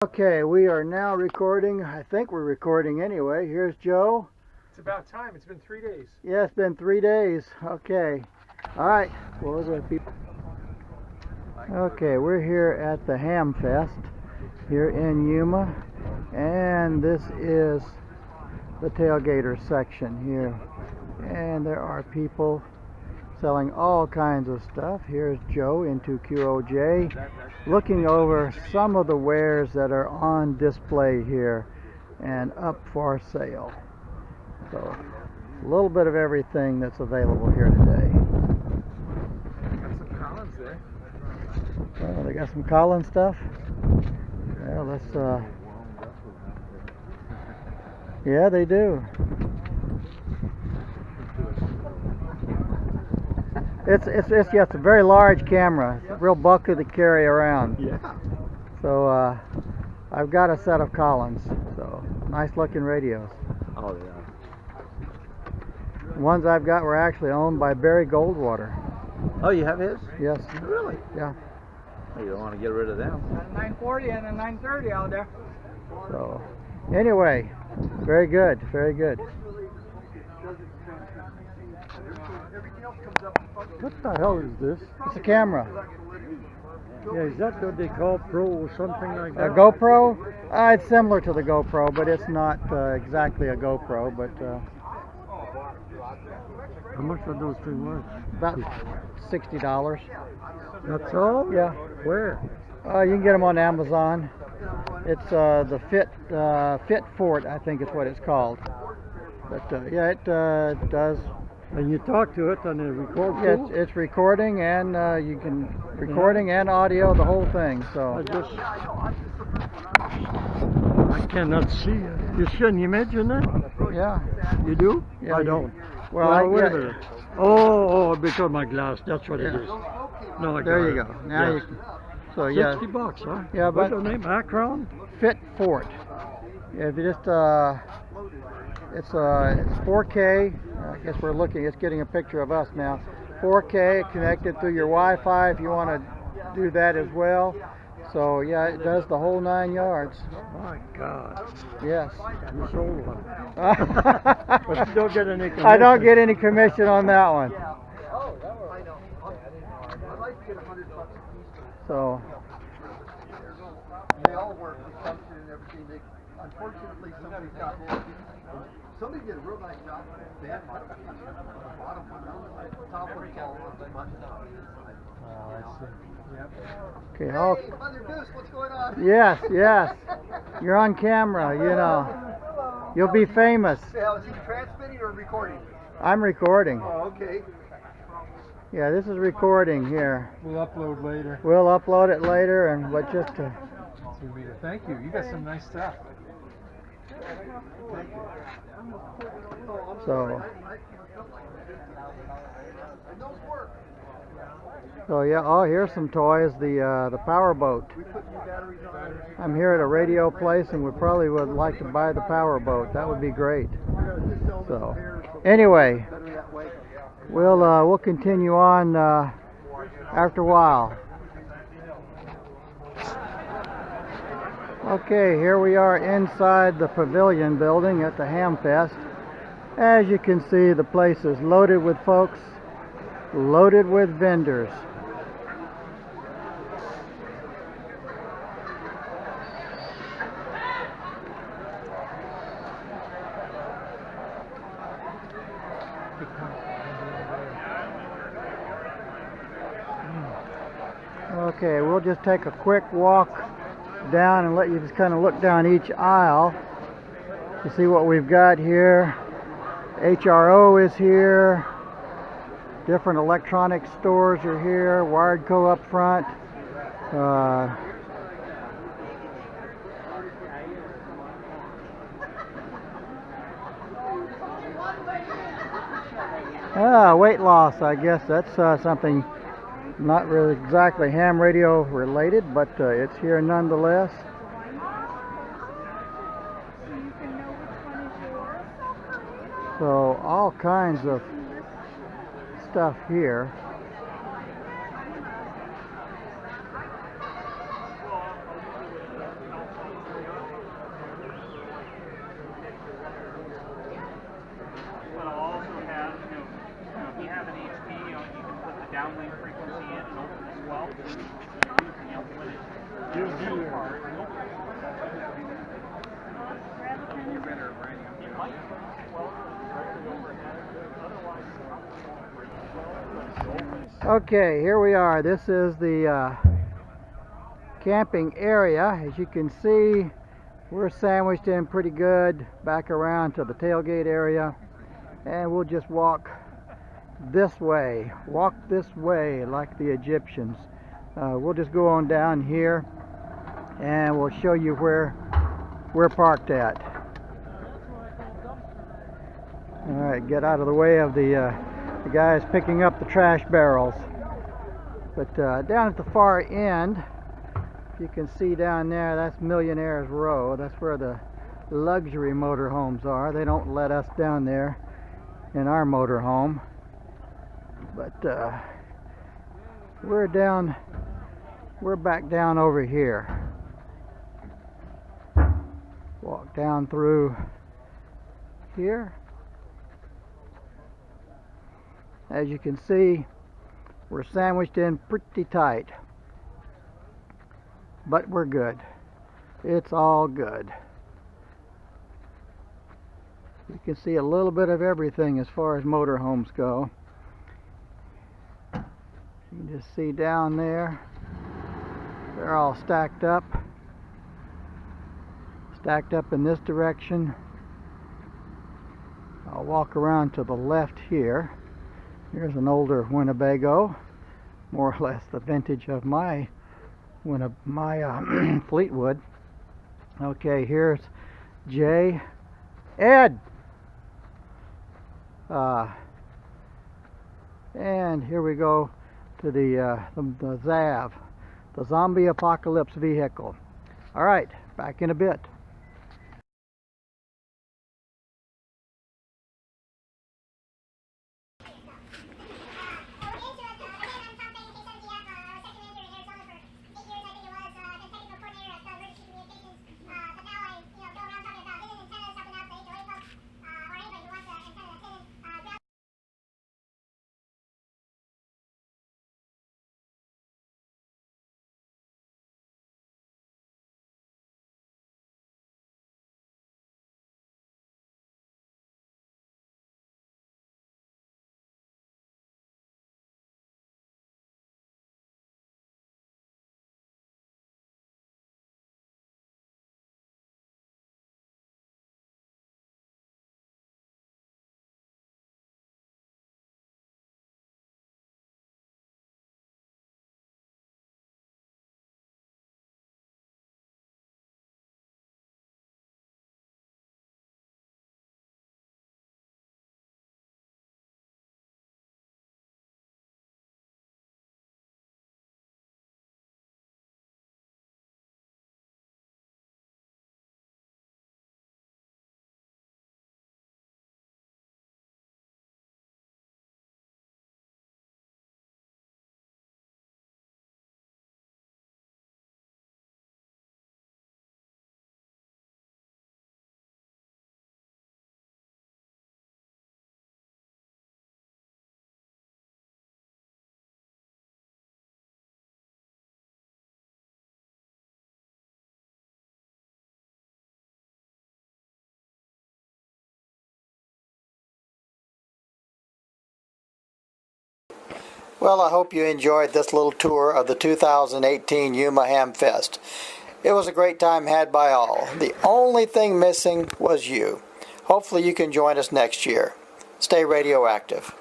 Okay, we are now recording. I think we're recording anyway. Here's Joe. It's about time. It's been 3 days. Yeah, it's been 3 days. Okay. All right. Well, we're okay, we're here at the Hamfest here in Yuma, and this is the tailgater section here. And there are people selling all kinds of stuff. Here's Joe into QOJ looking over some of the wares that are on display here and up for sale. So a little bit of everything that's available here today. Got some Collins there. Oh, they got some Collins stuff. Well, let's yeah, they do. It's a very large camera. It's real bulky to carry around. Yeah. So I've got a set of Collins. So nice looking radios. Oh yeah. The ones I've got were actually owned by Barry Goldwater. Oh, you have his? Yes. Really? Yeah. Oh, you don't want to get rid of them. Got a 940 and a 930 out there. So anyway, very good, very good. What the hell is this? It's a camera. Yeah, is that what they call Pro or something like A that? GoPro? It's similar to the GoPro, but it's not exactly a GoPro. But How much are those things worth? about $60. That's all? Yeah. Where? You can get them on Amazon. It's the Fit Fort, I think is what it's called. But yeah, it does. And you talk to it and it records Yeah, too? it's recording, and you can recording and audio, the whole thing. So I cannot see it. You see an image in it? yeah, You do? Yeah, I you- don't. well, wait yeah. a minute. Oh, because of my glass. That's what it Yeah. is. No, I There got you it. go. Now Yes. so yeah, $60, huh? Yeah, What's but- the name? Akron? Fit Fort. Yeah, if you just it's 4K. I guess we're looking. It's getting a picture of us now. 4K connected through your Wi-Fi if you want to do that as well. So yeah, it does the whole 9 yards. My God. Yes. You sold one. But you don't get any commission. I don't get any commission on that one. So They all work with function and everything. Unfortunately, somebody got hold of it. Somebody did a real nice job with the band modification. The bottom one, the top one is all buttoned up. okay. Hey, Oh, Mother Goose, what's going on? yes, yes. You're on camera. You know, you'll be famous. Now, is he transmitting or recording? I'm recording. Oh, okay. Yeah, this is recording here. We'll upload later. We'll upload it later, and but just to. Thank you. You got some nice stuff. So yeah. Oh, here's some toys. The power boat. I'm here at a radio place, and we probably would like to buy the power boat. That would be great. So anyway, we'll continue on after a while. Okay, here we are inside the pavilion building at the Hamfest. As you can see, the place is loaded with folks, loaded with vendors. Okay, we'll just take a quick walk down and let you just kind of look down each aisle to see what we've got here. HRO is here. Different electronic stores are here. Wiredco up front. Weight loss. I guess that's something not really exactly ham radio related, but it's here nonetheless. So all kinds of stuff here. downlink frequency and open as well. When it's hard, get rid of uranium. Okay, here we are. This is the camping area. As you can see, we're sandwiched in pretty good back around to the tailgate area, and we'll just walk this way like the Egyptians. We'll just go on down here and we'll show you where we're parked at. Alright, get out of the way of the guys picking up the trash barrels. But down at the far end, you can see down there, that's Millionaire's Row. That's where the luxury motorhomes are. They don't let us down there in our motorhome. But we're back down over here. Walk down through here. As you can see, we're sandwiched in pretty tight. But we're good. It's all good. You can see a little bit of everything as far as motorhomes go. You can just see down there, they're all stacked up in this direction. I'll walk around to the left here. Here's an older Winnebago, more or less the vintage of my Fleetwood. Okay, here's Jay. Ed! And here we go to the ZAV, the Zombie Apocalypse Vehicle. Alright, back in a bit. Well, I hope you enjoyed this little tour of the 2018 Yuma Hamfest. It was a great time had by all. The only thing missing was you. Hopefully you can join us next year. Stay radioactive.